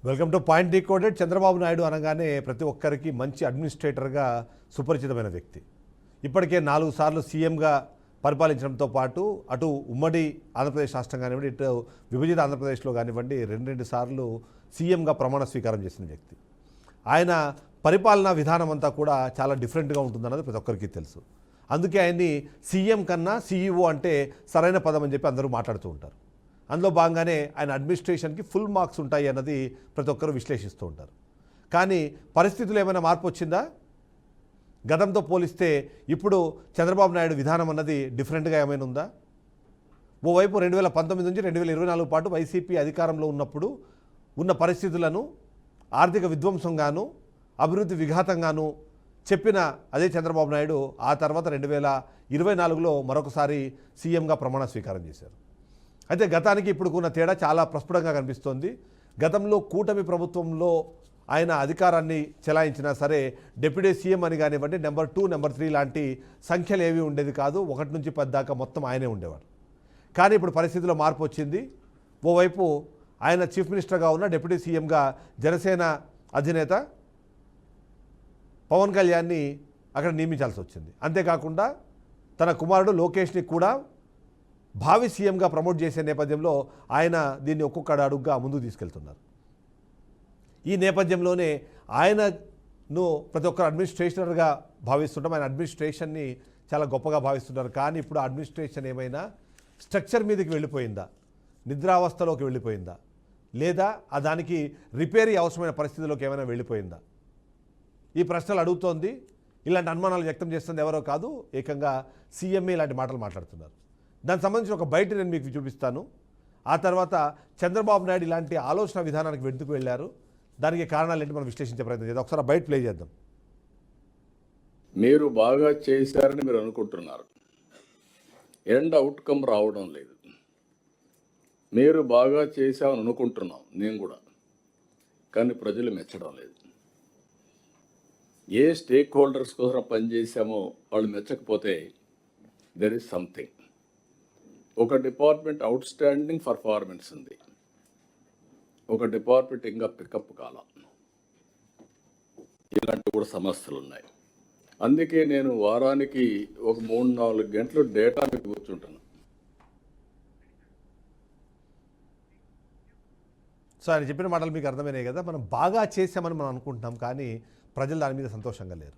Welcome to point decoded. Chandrababu Naidu అనగానే ప్రతి ఒక్కరికి మంచి అడ్మినిస్ట్రేటర్గా సుపరిచితమైన వ్యక్తి. ఇప్పటికే 4 సార్లు సీఎంగా పరిపాలించడంతో పాటు అటు ఉమ్మడి ఆంధ్రప్రదేశ్ రాష్ట్రం కానివ్వండి, ఇటు విభజిత ఆంధ్రప్రదేశ్లో కానివ్వండి 2 సార్లు సీఎంగా ప్రమాణ స్వీకారం చేసిన వ్యక్తి. ఆయన పరిపాలనా విధానం అంతా కూడా చాలా డిఫరెంట్గా ఉంటుందన్నది ప్రతి ఒక్కరికి తెలుసు. అందుకే ఆయన్ని సీఎం కన్నా సీఈఓ అంటే సరైన పదం అని చెప్పి అందరూ మాట్లాడుతూ ఉంటారు. అందులో భాగంగానే ఆయన అడ్మినిస్ట్రేషన్కి ఫుల్ మార్క్స్ ఉంటాయి అన్నది ప్రతి ఒక్కరు విశ్లేషిస్తూ ఉంటారు. కానీ పరిస్థితులు ఏమైనా మార్పు వచ్చిందా? గతంతో పోలిస్తే ఇప్పుడు చంద్రబాబు నాయుడు విధానం అన్నది డిఫరెంట్గా ఏమైనా ఉందా? ఓవైపు 2019 నుంచి 2024 పాటు వైసీపీ అధికారంలో ఉన్నప్పుడు ఉన్న పరిస్థితులను ఆర్థిక విధ్వంసంగాను అభివృద్ధి విఘాతంగాను చెప్పిన అదే చంద్రబాబు నాయుడు ఆ తర్వాత 2024లో మరొకసారి సీఎంగా ప్రమాణ స్వీకారం చేశారు. అయితే గతానికి ఇప్పుడుకున్న తేడా చాలా ప్రస్ఫుటంగా కనిపిస్తోంది. గతంలో కూటమి ప్రభుత్వంలో ఆయన అధికారాన్ని చెలాయించినా సరే డిప్యూటీ సీఎం అని కానివ్వండి, నెంబర్ 2, నెంబర్ 3 లాంటి సంఖ్యలు ఏవి ఉండేది కాదు. 1 నుంచి 10 దాకా మొత్తం ఆయనే ఉండేవాడు. కానీ ఇప్పుడు పరిస్థితిలో మార్పు వచ్చింది. ఓవైపు ఆయన చీఫ్ మినిస్టర్గా ఉన్న డిప్యూటీ సీఎంగా జనసేన అధినేత పవన్ కళ్యాణ్ని అక్కడ నియమించాల్సి వచ్చింది. అంతేకాకుండా తన కుమారుడు లోకేష్ని కూడా భావి సీఎంగా ప్రమోట్ చేసే నేపథ్యంలో ఆయన దీన్ని ఒక్కొక్క అడుగుగా ముందుకు తీసుకెళ్తున్నారు. ఈ నేపథ్యంలోనే ఆయనను ప్రతి ఒక్కరు అడ్మినిస్ట్రేషనర్గా భావిస్తుంటాం. ఆయన అడ్మినిస్ట్రేషన్ని చాలా గొప్పగా భావిస్తుంటారు. కానీ ఇప్పుడు అడ్మినిస్ట్రేషన్ ఏమైనా స్ట్రక్చర్ మీదకి వెళ్ళిపోయిందా, నిద్రావస్థలోకి వెళ్ళిపోయిందా, లేదా దానికి రిపేరీ అవసరమైన పరిస్థితిలోకి ఏమైనా వెళ్ళిపోయిందా? ఈ ప్రశ్నలు అడుగుతోంది. ఇలాంటి అనుమానాలు వ్యక్తం చేస్తుంది ఎవరో కాదు, ఏకంగా సీఎంఏ ఇలాంటి మాటలు మాట్లాడుతున్నారు. దానికి సంబంధించిన ఒక బయట నేను మీకు చూపిస్తాను. ఆ తర్వాత చంద్రబాబు నాయుడు ఇలాంటి ఆలోచన విధానానికి వెతుకు వెళ్ళారు, దానికి కారణాలు ఏంటి మనం విశ్లేషించే ప్రయత్నం చేద్దాం. ఒకసారి బయట ప్లే చేద్దాం. మీరు బాగా చేశారని మీరు అనుకుంటున్నారు, ఎండ్ అవుట్కమ్ రావడం లేదు. మీరు బాగా చేశామని అనుకుంటున్నాం నేను కూడా, కానీ ప్రజలు మెచ్చడం లేదు. ఏ స్టేక్ హోల్డర్స్ కోసం పనిచేసామో వాళ్ళు మెచ్చకపోతే దెర్ ఇస్ సంథింగ్. ఒక డిపార్ట్మెంట్ అవుట్ స్టాండింగ్ పర్ఫార్మెన్స్ ఉంది, ఒక డిపార్ట్మెంట్ ఇంకా పికప్ కాలం. ఇలాంటి కూడా సమస్యలు ఉన్నాయి. అందుకే నేను వారానికి ఒక 3-4 గంటలు డేటా మీకు కూర్చుంటాను. సో ఆయన చెప్పిన మాటలు మీకు అర్థమైనాయి కదా. మనం బాగా చేసామని మనం అనుకుంటున్నాం, కానీ ప్రజలు దాని మీద సంతోషంగా లేరు.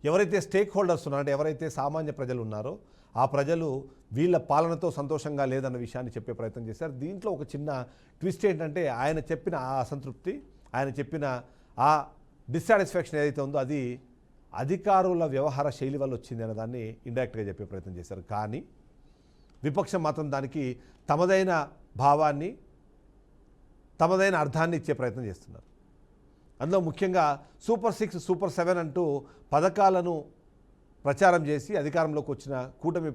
ఎవరైతే స్టేక్ హోల్డర్స్ ఉన్నారో, అంటే ఎవరైతే సామాన్య ప్రజలు ఉన్నారో ఆ ప్రజలు వీళ్ళ పాలనతో సంతోషంగా లేదన్న విషయాన్ని చెప్పే ప్రయత్నం చేశారు. దీంట్లో ఒక చిన్న ట్విస్ట్ ఏంటంటే ఆయన చెప్పిన ఆ అసంతృప్తి, ఆయన చెప్పిన ఆ డిస్సాటిస్ఫాక్షన్ ఏదైతే ఉందో అది అధికారుల వ్యవహార శైలి వల్ల వచ్చింది అనే దాన్ని ఇండైరెక్ట్గా చెప్పే ప్రయత్నం చేశారు. కానీ విపక్షం మాత్రం దానికి తమదైన భావాన్ని, తమదైన అర్థాన్ని ఇచ్చే ప్రయత్నం చేస్తున్నారు. అందులో ముఖ్యంగా సూపర్ 6, సూపర్ 7 అంటూ పథకాలను ప్రచారం చేసి అధికారంలోకి వచ్చిన కూటమి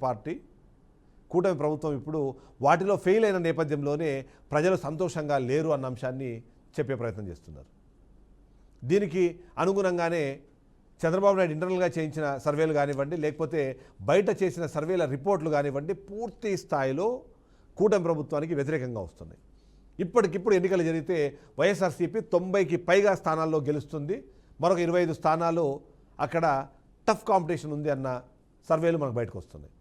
ప్రభుత్వం ఇప్పుడు వాటిలో ఫెయిల్ అయిన నేపథ్యంలోనే ప్రజలు సంతోషంగా లేరు అన్న అంశాన్ని చెప్పే ప్రయత్నం చేస్తున్నారు. దీనికి అనుగుణంగానే చంద్రబాబు నాయుడు ఇంటర్నల్గా చేయించిన సర్వేలు కానివ్వండి, లేకపోతే బయట చేసిన సర్వేల రిపోర్ట్లు కానివ్వండి, పూర్తి స్థాయిలో కూటమి ప్రభుత్వానికి వ్యతిరేకంగా వస్తున్నాయి. ఇప్పటికిప్పుడు ఎన్నికలు జరిగితే వైఎస్ఆర్సీపీ 90కి పైగా స్థానాల్లో గెలుస్తుంది, మరొక 25 స్థానాలు అక్కడ టఫ్ కాంపిటీషన్ ఉంది అన్న సర్వేలు మనకు బయటకు వస్తున్నాయి.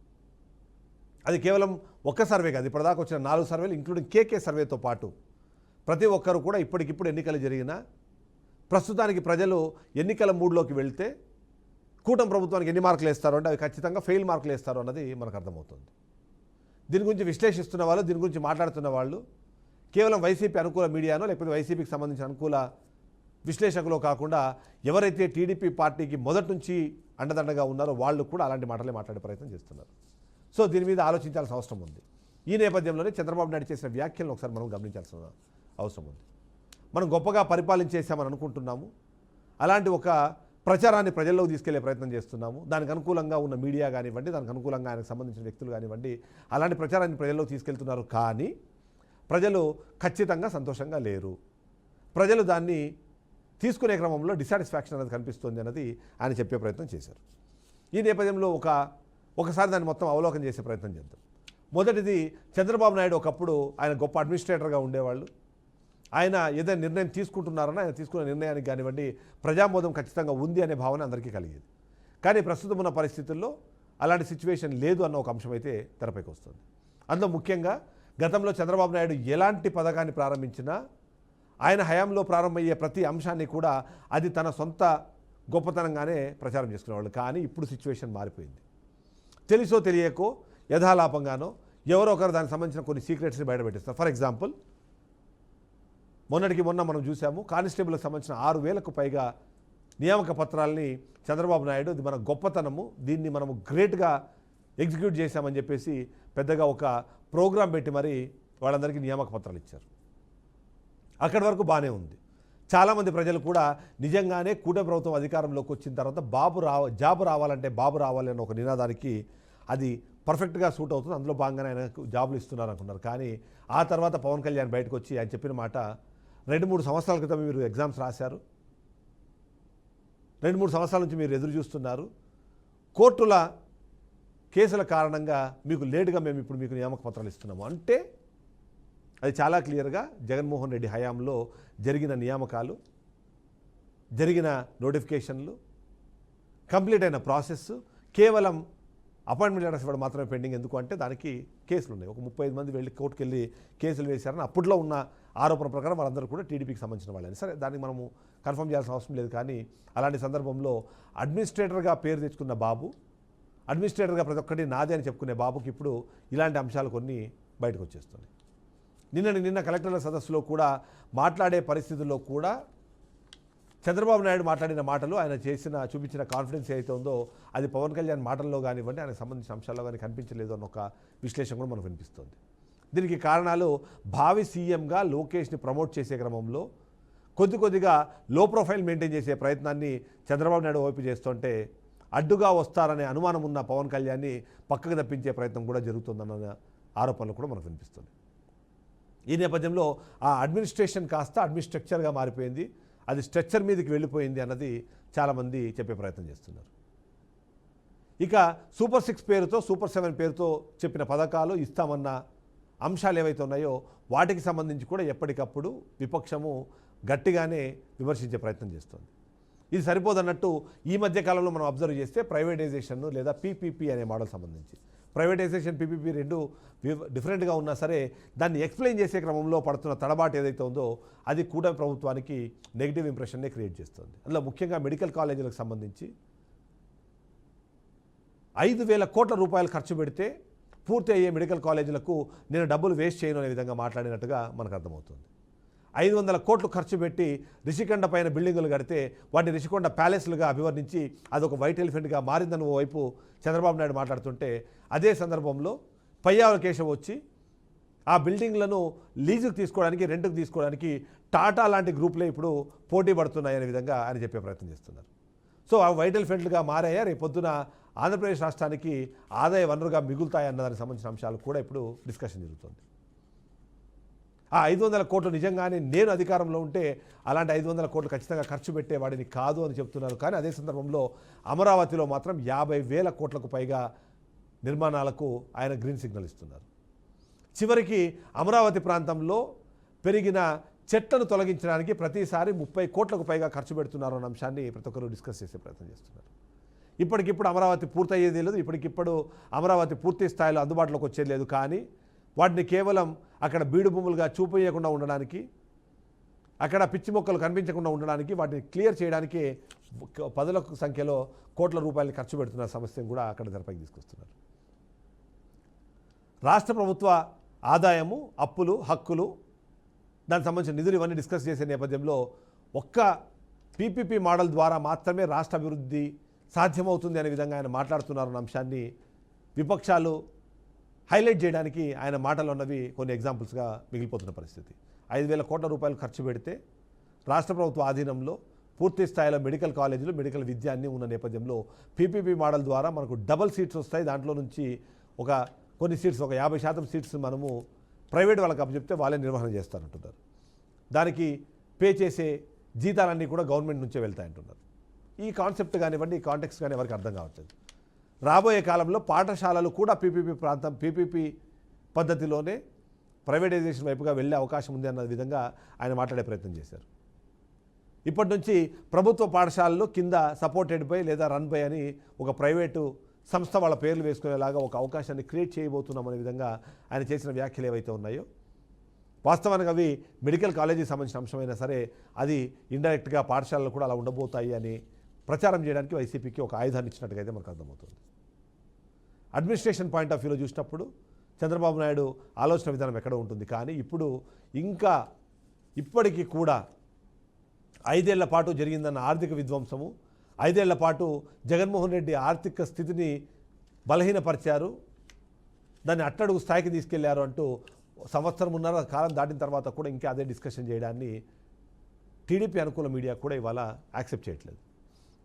అది కేవలం ఒక్క సర్వే కాదు, ఇప్పటిదాకా వచ్చిన 4 సర్వేలు ఇంక్లూడింగ్ కేకే సర్వేతో పాటు ప్రతి ఒక్కరు కూడా ఇప్పటికిప్పుడు ఎన్నికలు జరిగిన ప్రస్తుతానికి ప్రజలు ఎన్నికల మూడ్లోకి వెళ్తే కూటమి ప్రభుత్వానికి ఎన్ని మార్కులు వేస్తారో అంటే అవి ఖచ్చితంగా ఫెయిల్ మార్కులు వేస్తారో అన్నది మనకు అర్థమవుతుంది. దీని గురించి విశ్లేషిస్తున్న వాళ్ళు, దీని గురించి మాట్లాడుతున్న వాళ్ళు కేవలం వైసీపీ అనుకూల మీడియానో లేకపోతే వైసీపీకి సంబంధించిన అనుకూల విశ్లేషకులో కాకుండా ఎవరైతే టీడీపీ పార్టీకి మొదటి నుంచి అండదండగా ఉన్నారో వాళ్ళు కూడా అలాంటి మాటలే మాట్లాడే ప్రయత్నం చేస్తున్నారు. సో దీని మీద ఆలోచించాల్సిన అవసరం ఉంది. ఈ నేపథ్యంలోనే చంద్రబాబు నాయుడు చేసిన వ్యాఖ్యలను ఒకసారి మనం గమనించాల్సిన అవసరం ఉంది. మనం గొప్పగా పరిపాలించేసామని అనుకుంటున్నాము, అలాంటి ఒక ప్రచారాన్ని ప్రజల్లోకి తీసుకెళ్లే ప్రయత్నం చేస్తున్నాము. దానికి అనుకూలంగా ఉన్న మీడియా కానివ్వండి, దానికి అనుకూలంగా ఆయనకు సంబంధించిన వ్యక్తులు కానివ్వండి, అలాంటి ప్రచారాన్ని ప్రజల్లోకి తీసుకెళ్తున్నారు. కానీ ప్రజలు ఖచ్చితంగా సంతోషంగా లేరు. ప్రజలు దాన్ని తీసుకునే క్రమంలో డిసాటిస్ఫాక్షన్ అనేది కనిపిస్తుంది అన్నది ఆయన చెప్పే ప్రయత్నం చేశారు. ఈ నేపథ్యంలో ఒకసారి దాన్ని మొత్తం అవలోకనం చేసే ప్రయత్నం చేద్దాం. మొదటిది, చంద్రబాబు నాయుడు ఒకప్పుడు ఆయన గొప్ప అడ్మినిస్ట్రేటర్గా ఉండేవాళ్ళు. ఆయన ఏదైనా నిర్ణయం తీసుకుంటున్నారని ఆయన తీసుకున్న నిర్ణయానికి కానివ్వండి ప్రజామోదం ఖచ్చితంగా ఉంది అనే భావన అందరికీ కలిగేది. కానీ ప్రస్తుతం ఉన్న పరిస్థితుల్లో అలాంటి సిచ్యువేషన్ లేదు అన్న ఒక అంశం అయితే తెరపైకి వస్తుంది. అందులో ముఖ్యంగా గతంలో చంద్రబాబు నాయుడు ఎలాంటి పథకాన్ని ప్రారంభించినా ఆయన హయాంలో ప్రారంభమయ్యే ప్రతి అంశాన్ని కూడా అది తన సొంత గొప్పతనంగానే ప్రచారం చేసుకునేవాళ్ళు. కానీ ఇప్పుడు సిచ్యువేషన్ మారిపోయింది. తెలుసో తెలియకో యథాలాపంగానో ఎవరో ఒకరు దానికి సంబంధించిన కొన్ని సీక్రెట్స్ని బయటపెట్టిస్తారు. ఫర్ ఎగ్జాంపుల్ మొన్నటికి మొన్న మనం చూసాము కానిస్టేబుల్కి సంబంధించిన 6,000కు పైగా నియామక పత్రాలని చంద్రబాబు నాయుడు ఇది మన గొప్పతనము, దీన్ని మనము గ్రేట్గా ఎగ్జిక్యూట్ చేశామని చెప్పేసి పెద్దగా ఒక ప్రోగ్రాం పెట్టి మరి వాళ్ళందరికీ నియామక పత్రాలు ఇచ్చారు. అక్కడి వరకు బాగానే ఉంది. చాలామంది ప్రజలు కూడా నిజంగానే కూటమి ప్రభుత్వం అధికారంలోకి వచ్చిన తర్వాత జాబు రావాలంటే బాబు రావాలి అన్న ఒక నినాదానికి అది పర్ఫెక్ట్గా సూట్ అవుతుంది. అందులో భాగంగానే ఆయనకు జాబులు ఇస్తున్నారు అనుకున్నారు. కానీ ఆ తర్వాత పవన్ కళ్యాణ్ బయటకు వచ్చి ఆయన చెప్పిన మాట 2-3 సంవత్సరాల క్రితం మీరు ఎగ్జామ్స్ రాశారు, 2-3 సంవత్సరాల నుంచి మీరు ఎదురు చూస్తున్నారు, కోర్టుల కేసుల కారణంగా మీకు లేటుగా మేము ఇప్పుడు మీకు నియామక పత్రాలు ఇస్తున్నాము అంటే అది చాలా క్లియర్గా జగన్మోహన్ రెడ్డి హయాంలో జరిగిన నియామకాలు, జరిగిన నోటిఫికేషన్లు, కంప్లీట్ అయిన ప్రాసెస్, కేవలం అపాయింట్మెంట్ లెటర్స్ ఇవ్వడం మాత్రమే పెండింగ్. ఎందుకు అంటే దానికి కేసులు ఉన్నాయి. ఒక 35 మంది వెళ్ళి కోర్టుకు వెళ్ళి కేసులు వేశారని అప్పట్లో ఉన్న ఆరోపణ ప్రకారం వాళ్ళందరూ కూడా టీడీపీకి సంబంధించిన వాళ్ళని. సరే దానికి మనము కన్ఫర్మ్ చేయాల్సిన అవసరం లేదు. కానీ అలాంటి సందర్భంలో అడ్మినిస్ట్రేటర్గా పేరు తెచ్చుకున్న బాబు, అడ్మినిస్ట్రేటర్గా ప్రతి ఒక్కటి నాదే అని చెప్పుకునే బాబుకి ఇప్పుడు ఇలాంటి అంశాలు కొన్ని బయటకు వచ్చేస్తున్నాయి. నిన్న కలెక్టర్ల సదస్సులో కూడా మాట్లాడే పరిస్థితుల్లో కూడా చంద్రబాబు నాయుడు మాట్లాడిన మాటలు, ఆయన చూపించిన కాన్ఫిడెన్స్ ఏదైతే ఉందో అది పవన్ కళ్యాణ్ మాటల్లో కానివ్వండి ఆయనకు సంబంధించిన అంశాల్లో కానీ కనిపించలేదు అన్న ఒక విశ్లేషణ కూడా మనకు వినిపిస్తుంది. దీనికి కారణాలు భావి సీఎంగా లోకేష్ని ప్రమోట్ చేసే క్రమంలో కొద్దిగా లో ప్రొఫైల్ మెయింటైన్ చేసే ప్రయత్నాన్ని చంద్రబాబు నాయుడు వైపు చేస్తుంటే అడ్డుగా వస్తారనే అనుమానం ఉన్న పవన్ కళ్యాణ్ని పక్కకు తప్పించే ప్రయత్నం కూడా జరుగుతుందన్న ఆరోపణలు కూడా మనకు వినిపిస్తుంది. ఈ నేపథ్యంలో ఆ అడ్మినిస్ట్రేషన్ కాస్త అడ్మినిస్ట్రక్చర్గా మారిపోయింది, అది స్ట్రక్చర్ మీదకి వెళ్ళిపోయింది అన్నది చాలామంది చెప్పే ప్రయత్నం చేస్తున్నారు. ఇక సూపర్ 6 పేరుతో సూపర్ 7 పేరుతో చెప్పిన పథకాలు ఇస్తామన్న అంశాలు ఏవైతే ఉన్నాయో వాటికి సంబంధించి కూడా ఎప్పటికప్పుడు విపక్షము గట్టిగానే విమర్శించే ప్రయత్నం చేస్తుంది. ఇది సరిపోదన్నట్టు ఈ మధ్య కాలంలో మనం అబ్జర్వ్ చేస్తే ప్రైవేటైజేషన్ లేదా పీపీపీ అనే మోడల్ సంబంధించి ప్రైవేటైజేషన్ పీపీపీ రెండు డిఫరెంట్గా ఉన్నా సరే దాన్ని ఎక్స్ప్లెయిన్ చేసే క్రమంలో పడుతున్న తడబాటు ఏదైతే ఉందో అది కూటమి ప్రభుత్వానికి నెగిటివ్ ఇంప్రెషన్నే క్రియేట్ చేస్తుంది. అందులో ముఖ్యంగా మెడికల్ కాలేజీలకు సంబంధించి 5,000 కోట్ల రూపాయలు ఖర్చు పెడితే పూర్తి అయ్యే మెడికల్ కాలేజీలకు నేను డబ్బులు వేస్ట్ చేయను అనే విధంగా మాట్లాడినట్టుగా మనకు అర్థమవుతుంది. 500 కోట్లు ఖర్చు పెట్టి రిషికొండ పైన బిల్డింగులు కడితే వాటిని రిషికొండ ప్యాలెస్లుగా అభివర్ణించి అదొక వైట్ ఎలిఫెంట్గా మారిందని ఓవైపు చంద్రబాబు నాయుడు మాట్లాడుతుంటే అదే సందర్భంలో పయ్యావుల కేశవ్ వచ్చి ఆ బిల్డింగ్లను లీజుకు తీసుకోవడానికి రెంట్కు తీసుకోవడానికి టాటా లాంటి గ్రూపులే ఇప్పుడు పోటీ పడుతున్నాయనే విధంగా ఆయన చెప్పే ప్రయత్నం చేస్తున్నారు. సో ఆ వైట్ ఎలిఫెంట్లుగా మారాయా రేపొద్దున ఆంధ్రప్రదేశ్ రాష్ట్రానికి ఆదాయ వనరుగా మిగులుతాయన్న దానికి సంబంధించిన అంశాలు కూడా ఇప్పుడు డిస్కషన్ జరుగుతుంది. ఆ 500 కోట్లు నిజంగానే నేను అధికారంలో ఉంటే అలాంటి 500 కోట్లు ఖచ్చితంగా ఖర్చు పెట్టేవాడిని కాదు అని చెప్తున్నారు. కానీ అదే సందర్భంలో అమరావతిలో మాత్రం 50,000 కోట్లకు పైగా నిర్మాణాలకు ఆయన గ్రీన్ సిగ్నల్ ఇస్తున్నారు. చివరికి అమరావతి ప్రాంతంలో పెరిగిన చెట్లను తొలగించడానికి ప్రతిసారి 30 కోట్లకు పైగా ఖర్చు పెడుతున్నారు అన్న అంశాన్ని ప్రతి ఒక్కరు డిస్కస్ చేసే ప్రయత్నం చేస్తున్నారు. ఇప్పటికిప్పుడు అమరావతి పూర్తయ్యేది లేదు, ఇప్పటికిప్పుడు అమరావతి పూర్తి స్థాయిలో అందుబాటులోకి వచ్చేది లేదు. కానీ వాటిని కేవలం అక్కడ బీడు భూములుగా చూపించకుండా ఉండడానికి, అక్కడ పిచ్చి మొక్కలు కనిపించకుండా ఉండడానికి, వాటిని క్లియర్ చేయడానికి 10ల సంఖ్యలో కోట్ల రూపాయలు ఖర్చు పెడుతున్న సమస్యను కూడా అక్కడ తెరపైకి తీసుకొస్తున్నారు. రాష్ట్ర ప్రభుత్వ ఆదాయము, అప్పులు, హక్కులు, దానికి సంబంధించిన నిధులు ఇవన్నీ డిస్కస్ చేసే నేపథ్యంలో ఒక్క పీపీపీ మోడల్ ద్వారా మాత్రమే రాష్ట్ర అభివృద్ధి సాధ్యమవుతుంది అనే విధంగా ఆయన మాట్లాడుతున్నారన్న అంశాన్ని విపక్షాలు హైలైట్ చేయడానికి ఆయన మాటలు ఉన్నవి కొన్ని ఎగ్జాంపుల్స్గా మిగిలిపోతున్న పరిస్థితి. 5,000 కోట్ల రూపాయలు ఖర్చు పెడితే రాష్ట్ర ప్రభుత్వ ఆధీనంలో పూర్తి స్థాయిలో మెడికల్ కాలేజీలు, మెడికల్ విద్య అన్నీ ఉన్న నేపథ్యంలో పీపీపీ మోడల్ ద్వారా మనకు డబల్ సీట్స్ వస్తాయి. దాంట్లో నుంచి కొన్ని సీట్స్, ఒక 50% సీట్స్ మనము ప్రైవేట్ వాళ్ళకి అప్పచెప్తే వాళ్ళే నిర్వహణ చేస్తారంటున్నారు. దానికి పే చేసే జీతాలన్నీ కూడా గవర్నమెంట్ నుంచే వెళ్తాయంటున్నారు. ఈ కాన్సెప్ట్ కానివ్వండి, ఈ కాంటెక్స్ట్ కానీ ఎవరికి అర్థం కావట్లేదు. రాబోయే కాలంలో పాఠశాలలు కూడా పీపీపీ పద్ధతిలోనే ప్రైవేటైజేషన్ వైపుగా వెళ్ళే అవకాశం ఉంది అన్న విధంగా ఆయన మాట్లాడే ప్రయత్నం చేశారు. ఇప్పటి నుంచి ప్రభుత్వ పాఠశాలలు కింద సపోర్టెడ్ బై లేదా రన్ బై అని ఒక ప్రైవేటు సంస్థ వాళ్ళ పేర్లు వేసుకునేలాగా ఒక అవకాశాన్ని క్రియేట్ చేయబోతున్నాం అనే విధంగా ఆయన చేసిన వ్యాఖ్యలు ఏవైతే ఉన్నాయో, వాస్తవానికి అవి మెడికల్ కాలేజీకి సంబంధించిన అంశమైనా సరే అది ఇండైరెక్ట్గా పాఠశాలలు కూడా అలా ఉండబోతాయి అని ప్రచారం చేయడానికి వైసీపీకి ఒక ఆయుధాన్ని ఇచ్చినట్టుగా అయితే మనకు అర్థమవుతుంది. అడ్మినిస్ట్రేషన్ పాయింట్ ఆఫ్ వ్యూలో చూసినప్పుడు చంద్రబాబు నాయుడు ఆలోచన విధానం ఎక్కడ ఉంటుంది, కానీ ఇప్పుడు ఇంకా ఇప్పటికీ కూడా 5 ఏళ్ల పాటు జరిగిందన్న ఆర్థిక విధ్వంసము, 5 ఏళ్ల పాటు జగన్మోహన్ రెడ్డి ఆర్థిక స్థితిని బలహీనపరిచారు, దాన్ని అట్టడుగు స్థాయికి తీసుకెళ్లారు అంటూ సంవత్సరంన్నర కాలం దాటిన తర్వాత కూడా ఇంకా అదే డిస్కషన్ చేయడాన్ని టీడీపీ అనుకూల మీడియా కూడా ఇవాళ యాక్సెప్ట్ చేయట్లేదు.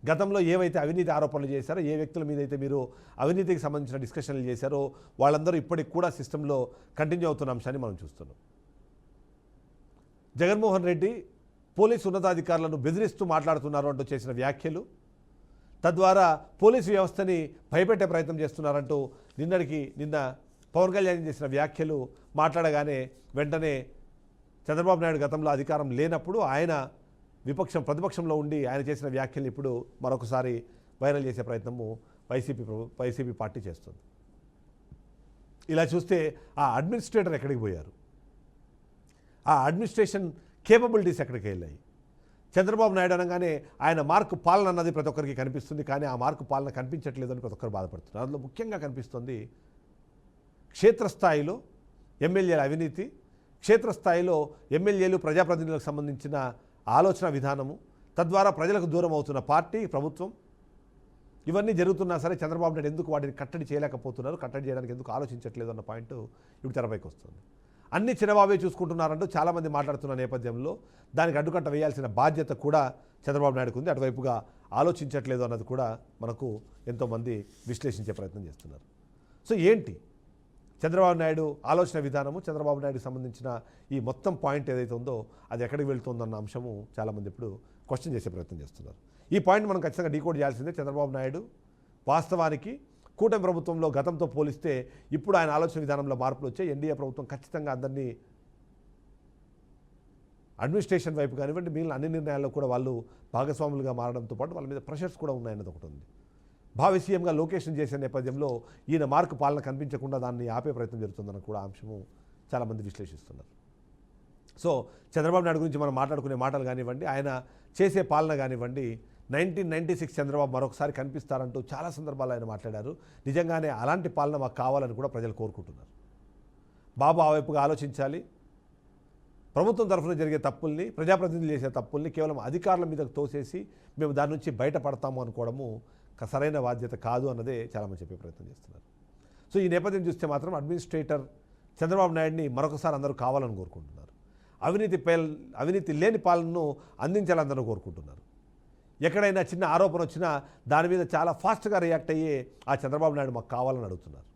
గతంలో ఏవైతే అవినీతి ఆరోపణలు చేశారో, ఏ వ్యక్తుల మీద అయితే మీరు అవినీతికి సంబంధించిన డిస్కషన్లు చేశారో వాళ్ళందరూ ఇప్పటికి కూడా సిస్టంలో కంటిన్యూ అవుతున్న అంశాన్ని మనం చూస్తున్నాం. జగన్మోహన్ రెడ్డి పోలీసు ఉన్నతాధికారులను బెదిరిస్తూ మాట్లాడుతున్నారు అంటూ చేసిన వ్యాఖ్యలు, తద్వారా పోలీసు వ్యవస్థని భయపెట్టే ప్రయత్నం చేస్తున్నారంటూ నిన్న పవన్ కళ్యాణ్ చేసిన వ్యాఖ్యలు మాట్లాడగానే వెంటనే చంద్రబాబు నాయుడు గతంలో అధికారం లేనప్పుడు ఆయన ప్రతిపక్షంలో ఉండి ఆయన చేసిన వ్యాఖ్యలు ఇప్పుడు మరొకసారి వైరల్ చేసే ప్రయత్నము వైసీపీ పార్టీ చేస్తుంది. ఇలా చూస్తే ఆ అడ్మినిస్ట్రేటర్ ఎక్కడికి పోయారు, ఆ అడ్మినిస్ట్రేషన్ కేపబిలిటీస్ ఎక్కడికి వెళ్ళాయి? చంద్రబాబు నాయుడు అనగానే ఆయన మార్కు పాలన అన్నది ప్రతి ఒక్కరికి కనిపిస్తుంది, కానీ ఆ మార్కు పాలన కనిపించట్లేదని ప్రతి ఒక్కరు బాధపడుతున్నారు. అందులో ముఖ్యంగా కనిపిస్తుంది క్షేత్రస్థాయిలో ఎమ్మెల్యేల అవినీతి, క్షేత్రస్థాయిలో ఎమ్మెల్యేలు ప్రజాప్రతినిధులకు సంబంధించిన ఆలోచన విధానము, తద్వారా ప్రజలకు దూరం అవుతున్న పార్టీ ప్రభుత్వం, ఇవన్నీ జరుగుతున్నా సరే చంద్రబాబు నాయుడు ఎందుకు వాటిని కట్టడి చేయలేకపోతున్నారు, కట్టడి చేయడానికి ఎందుకు ఆలోచించట్లేదు అన్న పాయింట్ ఇప్పుడు తెరపైకి వస్తుంది. అన్ని చిన్నబాబే చూసుకుంటున్నారంటూ చాలామంది మాట్లాడుతున్న నేపథ్యంలో దానికి అడ్డుకట్ట వేయాల్సిన బాధ్యత కూడా చంద్రబాబు నాయుడుకు ఉంది. అటువైపుగా ఆలోచించట్లేదు అన్నది కూడా మనకు ఎంతోమంది విశ్లేషించే ప్రయత్నం చేస్తున్నారు. సో ఏంటి చంద్రబాబు నాయుడు ఆలోచన విధానము, చంద్రబాబు నాయుడుకి సంబంధించిన ఈ మొత్తం పాయింట్ ఏదైతే ఉందో అది ఎక్కడికి వెళ్తుందన్న అంశము చాలామంది ఇప్పుడు క్వశ్చన్ చేసే ప్రయత్నం చేస్తున్నారు. ఈ పాయింట్ మనం ఖచ్చితంగా డీకోడ్ చేయాల్సిందే. చంద్రబాబు నాయుడు వాస్తవానికి కూటమి ప్రభుత్వంలో గతంతో పోలిస్తే ఇప్పుడు ఆయన ఆలోచన విధానంలో మార్పులు వచ్చాయి. ఎన్డీఏ ప్రభుత్వం ఖచ్చితంగా అందరినీ అడ్మినిస్ట్రేషన్ వైపు కానివ్వండి, మిగిలిన అన్ని నిర్ణయాల్లో కూడా వాళ్ళు భాగస్వాములుగా మారడంతో పాటు వాళ్ళ మీద ప్రెషర్స్ కూడా ఉన్నాయన్నది ఒకటి ఉంది. భావి సీఎంగా లోకేషన్ చేసే నేపథ్యంలో ఈయన మార్కు పాలన కనిపించకుండా దాన్ని ఆపే ప్రయత్నం జరుగుతుందన్న కూడా అంశము చాలామంది విశ్లేషిస్తున్నారు. సో చంద్రబాబు నాయుడు గురించి మనం మాట్లాడుకునే మాటలు కానివ్వండి, ఆయన చేసే పాలన కానివ్వండి, 1996 చంద్రబాబు మరొకసారి కనిపిస్తారంటూ చాలా సందర్భాలు ఆయన మాట్లాడారు. నిజంగానే అలాంటి పాలన మాకు కావాలని కూడా ప్రజలు కోరుకుంటున్నారు. బాబు ఆ వైపుగా ఆలోచించాలి. ప్రభుత్వం తరఫున జరిగే తప్పుల్ని, ప్రజాప్రతినిధులు చేసే తప్పుల్ని కేవలం అధికారుల మీదకు తోసేసి మేము దాని నుంచి బయటపడతాము అనుకోవడము సరైన బాధ్యత కాదు అన్నదే చాలామంది చెప్పే ప్రయత్నం చేస్తున్నారు. సో ఈ నేపథ్యం చూస్తే మాత్రం అడ్మినిస్ట్రేటర్ చంద్రబాబు నాయుడిని మరొకసారి అందరూ కావాలని కోరుకుంటున్నారు. అవినీతి లేని పాలనను అందించాలని కోరుకుంటున్నారు. ఎక్కడైనా చిన్న ఆరోపణ వచ్చినా దాని మీద చాలా ఫాస్ట్గా రియాక్ట్ అయ్యే ఆ చంద్రబాబు నాయుడు మాకు కావాలని అడుగుతున్నారు.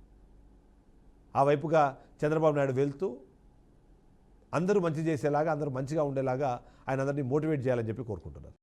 ఆ వైపుగా చంద్రబాబు నాయుడు వెళ్తూ అందరూ మంచి చేసేలాగా, అందరూ మంచిగా ఉండేలాగా ఆయన అందరినీ మోటివేట్ చేయాలని చెప్పి కోరుకుంటున్నారు.